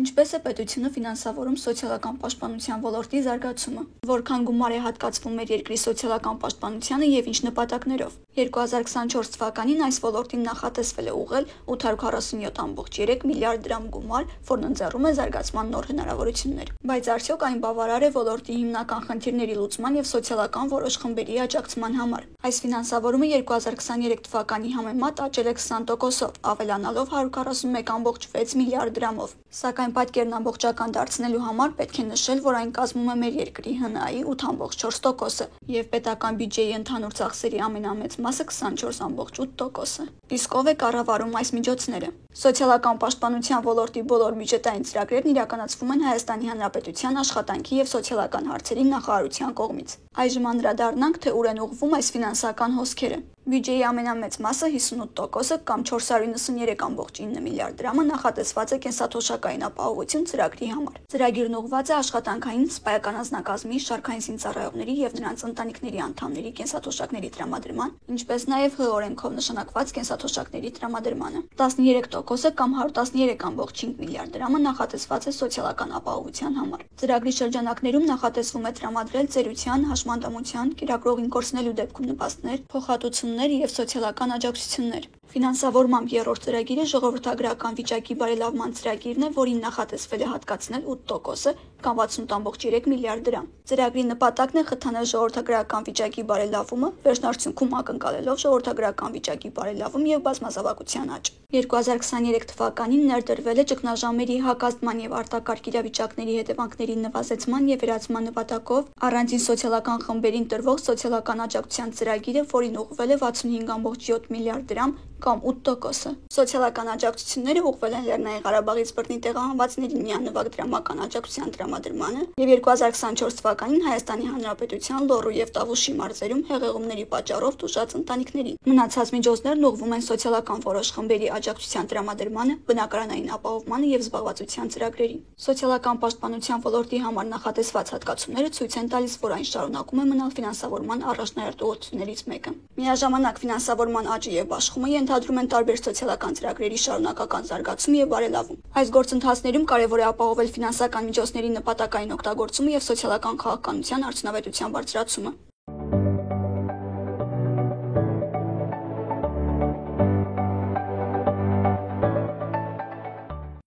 Ինչպես է պետությունը ֆինանսավորում սոցիալական պաշտպանության ոլորտի զարգացումը, որքան գումար է հատկացվում մեր երկրի սոցիալական պաշտպանությանը և ինչ նպատակներով։ 2024 թվականին այս ոլորտին նախատեսվել է ուղղել 847.3 միլիարդ դրամ գումար, որն ընձեռում է զարգացման նոր հնարավորություններ։ Բայց արդյոք այն բավարար է ոլորտի հիմնական խնդիրների լուծման և սոցիալական որոշ խմբերի աջակցման համար։ Այս ֆինանսավորումը 2023 թվականի համեմատ աճել է 20%-ով, ավելանալով 141.6 միլիարդ դրամով։ Սակայն պատկերն ամբողջական դարձնելու համար պետք է նշել, որ այն կազմում է մեր երկրի ՀՆԱ-ի 8.4%-ը և պետական բյուջեի ընդհանուր ծախսերի ամենամեծ մասը 24.8%-ը։ Իսկ ով է կառավարում այս միջոցները։ Սոցիալական պաշտպանության ոլորտի բոլոր բյուջետային ծրագրերն իրականացվում են Հայաստանի Հանրապետության աշխատանքի և սոցիալական հարցերի նախարարության կողմից։ Այժմ անդրադառնանք, թե ուր են ուղղվում այս ֆինանսական հոսքերը։ Բյուջեի ամենամեծ մասը 58%-ը կամ 493.9 միլիարդ դրամը նախատեսված է կենսաթոշակային ապահովություն ծրագրի համար։ Ծրագիրն ուղղված է աշխատանքային, սպայական անձնակազմի, շարքային զինծառայողների և նրանց ընտանիքների անդամների կենսաթոշակների տրամադրման, ինչպես նաև Հ օրենքով նշանակված կենսաթոշակների տրամադրմանը։ 13%-ը կամ 113.5 միլիարդ դրամը նախատեսված է սոցիալական ապահովության համար։ Ծրագրի շրջանակներում նախատեսվում է տրամադրել ծերության, հաշմանդամության, կերակրողին կորցնելու դեպքում նպաստներ, փոխհատուցումներ և սոցիալական աջակցություններ։ Ֆինանսավորմամբ երրորդ ծրագիրը ժողովրդագրական վիճակի բարելավման ծրագիրն է, որին նախատեսվել է հատկացնել 8%-ը կամ 68.3 միլիարդ դրամ։ Ծրագրի նպատակն է խթանել ժողովրդագրական վիճակի բարելավումը, վերջնարդյունքում ակնկալելով ժողովրդագրական վիճակի բարելավում և բազմազավակության աճ։ 2023 թվականին ներդրվել է ճգնաժամերի հակազդման և արտակարգ իրավիճակների հետևանքների նվազեցման և վերացման նպատակով առանձին սոցիալական խմբերին տրվող սոցիալական աջակցության ծրագիրը, որին ուղղվել է 65.7 միլիարդ դրամ կամ 8%-ը։ Սոցիալական աջակցությունները ուղղվել են Լեռնային Ղարաբաղից բռնի տեղահանվածներին միանվագ դրամական աջակցության տրամադրմանը և 2024 թվականին Հայաստանի Հանրապետության Լոռու և Տավուշի մարզերում հեղեղումների պատճառով տուժած ընտանիքներին։ Մնացած միջոցներն ուղղվում են սոցիալական որոշ խմբերի աջակցության տրամադրմանը, բնակարանային ապահովմանը և զբաղվածության ծրագրերին։ Սոցիալական պաշտպանության ոլորտի համար նախատեսված հատկացումները ցույց են տալիս, որ այն շարունակում է մնալ ֆինանսավորման առաջնահերթ ուղղություններից մեկը։ Միաժամանակ ֆինանսավորման աճը և բաշխումը ենթադրում են տարբեր սոցիալական ծրագրերի շարունակական զարգացում և բարելավում։ Այս գործընթացներում կարևոր է ապահովել ֆինանսական միջոցների նպատակային օգտագործումը և սոցիալական քաղաքականության արդյունավետության բարձրացումը։